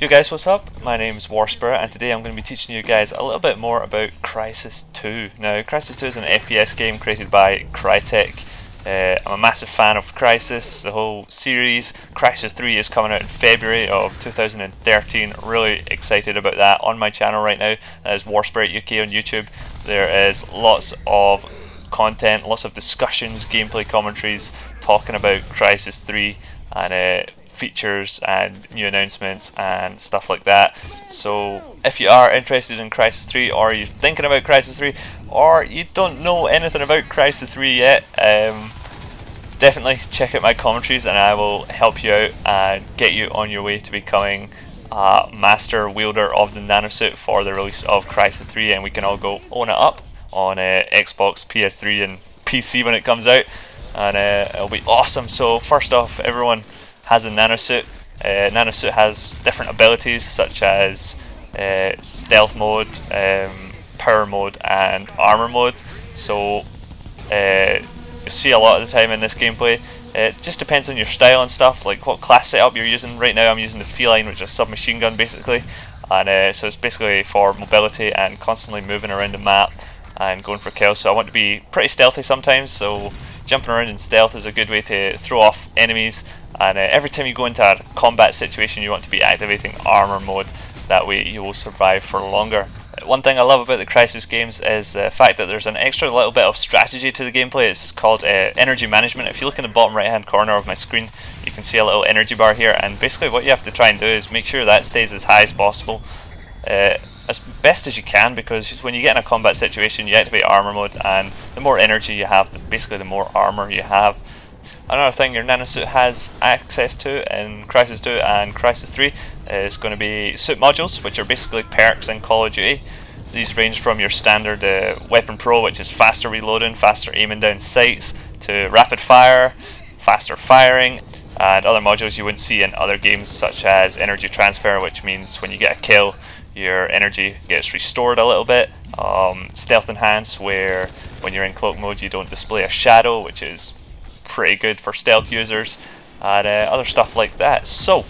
Yo guys, what's up? My name is Warspirit and today I'm going to be teaching you guys a little bit more about Crysis 2. Now, Crysis 2 is an FPS game created by Crytek. I'm a massive fan of Crysis, the whole series. Crysis 3 is coming out in February of 2013. Really excited about that on my channel right now. That is Warspirit UK on YouTube. There is lots of content, lots of discussions, gameplay commentaries talking about Crysis 3 and features and new announcements and stuff like that. So if you are interested in Crysis 3, or you're thinking about Crysis 3, or you don't know anything about Crysis 3 yet, definitely check out my commentaries and I will help you out and get you on your way to becoming a master wielder of the nanosuit for the release of Crysis 3, and we can all go own it up on Xbox, PS3 and PC when it comes out, and it'll be awesome. So first off, everyone has a nanosuit. Nanosuit has different abilities such as stealth mode, power mode and armor mode. So you see a lot of the time in this gameplay, it just depends on your style and stuff, like what class setup you're using. Right now I'm using the Feline, which is a submachine gun basically, and so it's basically for mobility and constantly moving around the map and going for kills. So I want to be pretty stealthy sometimes, so jumping around in stealth is a good way to throw off enemies, and every time you go into a combat situation you want to be activating armor mode. That way you will survive for longer. One thing I love about the Crysis games is the fact that there's an extra little bit of strategy to the gameplay. It's called energy management. If you look in the bottom right hand corner of my screen, you can see a little energy bar here, and basically what you have to try and do is make sure that stays as high as possible, as best as you can, because when you get in a combat situation you activate armor mode, and the more energy you have, basically the more armor you have. Another thing your nanosuit has access to in Crysis 2 and Crysis 3 is going to be suit modules, which are basically perks in Call of Duty. These range from your standard Weapon Pro, which is faster reloading, faster aiming down sights, to rapid fire, faster firing, and other modules you wouldn't see in other games, such as energy transfer, which means when you get a kill your energy gets restored a little bit. Stealth enhance, where when you're in cloak mode you don't display a shadow, which is pretty good for stealth users, and other stuff like that. So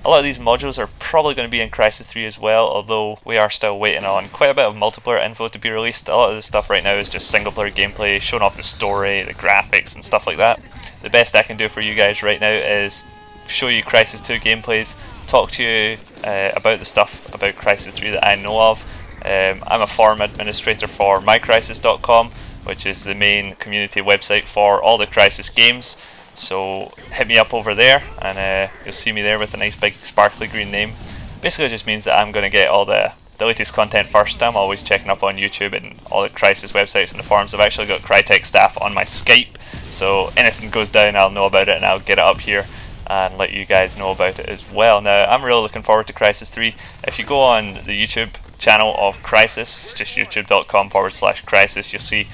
a lot of these modules are probably going to be in Crysis 3 as well, although we are still waiting on quite a bit of multiplayer info to be released. A lot of this stuff right now is just single player gameplay, showing off the story, the graphics and stuff like that. The best I can do for you guys right now is show you Crysis 2 gameplays, talk to you about the stuff about Crysis 3 that I know of. I'm a forum administrator for mycrysis.com, which is the main community website for all the Crysis games. So hit me up over there and you'll see me there with a nice big sparkly green name. Basically it just means that I'm going to get all the latest content first. I'm always checking up on YouTube and all the Crysis websites and the forums. I've actually got Crytek staff on my Skype, so anything goes down I'll know about it and I'll get it up here and let you guys know about it as well. Now I'm really looking forward to Crysis 3. If you go on the YouTube channel of Crysis, it's just youtube.com/Crysis, you'll see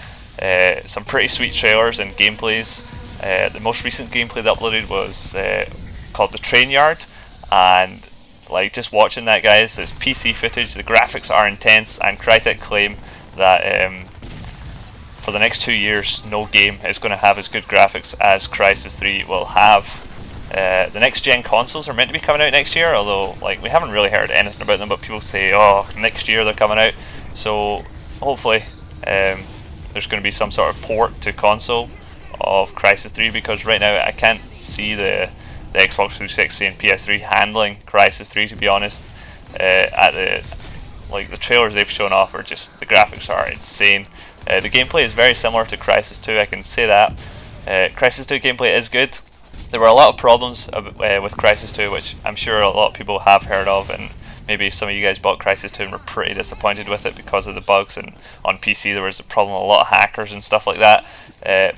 some pretty sweet trailers and gameplays. The most recent gameplay they uploaded was called The Train Yard, and like just watching that, guys, it's PC footage, the graphics are intense, and Crytek claim that for the next 2 years no game is going to have as good graphics as Crysis 3 will have. The next gen consoles are meant to be coming out next year, although like we haven't really heard anything about them, but people say, oh, next year they're coming out. So hopefully there's going to be some sort of port to console of Crysis 3, because right now I can't see the Xbox 360 and PS3 handling Crysis 3, to be honest. The trailers they've shown off are just, the graphics are insane. The gameplay is very similar to Crysis 2, I can say that. Crysis 2 gameplay is good. There were a lot of problems with Crysis 2, which I'm sure a lot of people have heard of, and maybe some of you guys bought Crysis 2 and were pretty disappointed with it because of the bugs, and on PC there was a problem with a lot of hackers and stuff like that.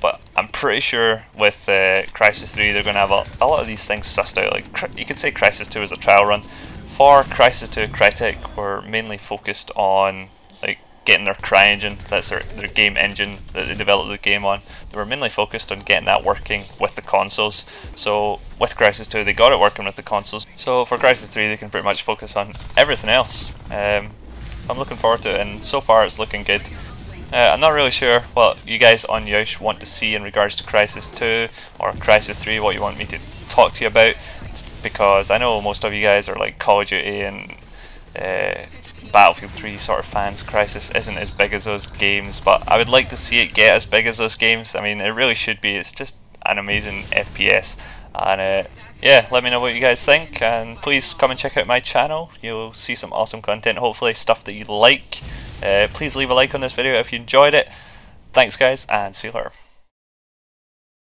But I'm pretty sure with Crysis 3 they're going to have a lot of these things sussed out. Like you could say Crysis 2 is a trial run. For Crysis 2, Crytek were mainly focused on like getting their CryEngine, that's their game engine that they developed the game on. They were mainly focused on getting that working with the consoles. So with Crysis 2 they got it working with the consoles. So for Crysis 3 they can pretty much focus on everything else. I'm looking forward to it, and so far it's looking good. I'm not really sure what you guys on Yoush want to see in regards to Crysis 2 or Crysis 3, what you want me to talk to you about. because I know most of you guys are like Call of Duty and Battlefield 3 sort of fans. Crysis isn't as big as those games, but I would like to see it get as big as those games. I mean, it really should be. It's just an amazing FPS, and yeah, let me know what you guys think, and please come and check out my channel. You'll see some awesome content, hopefully stuff that you like. Please leave a like on this video if you enjoyed it. Thanks guys, and see you later.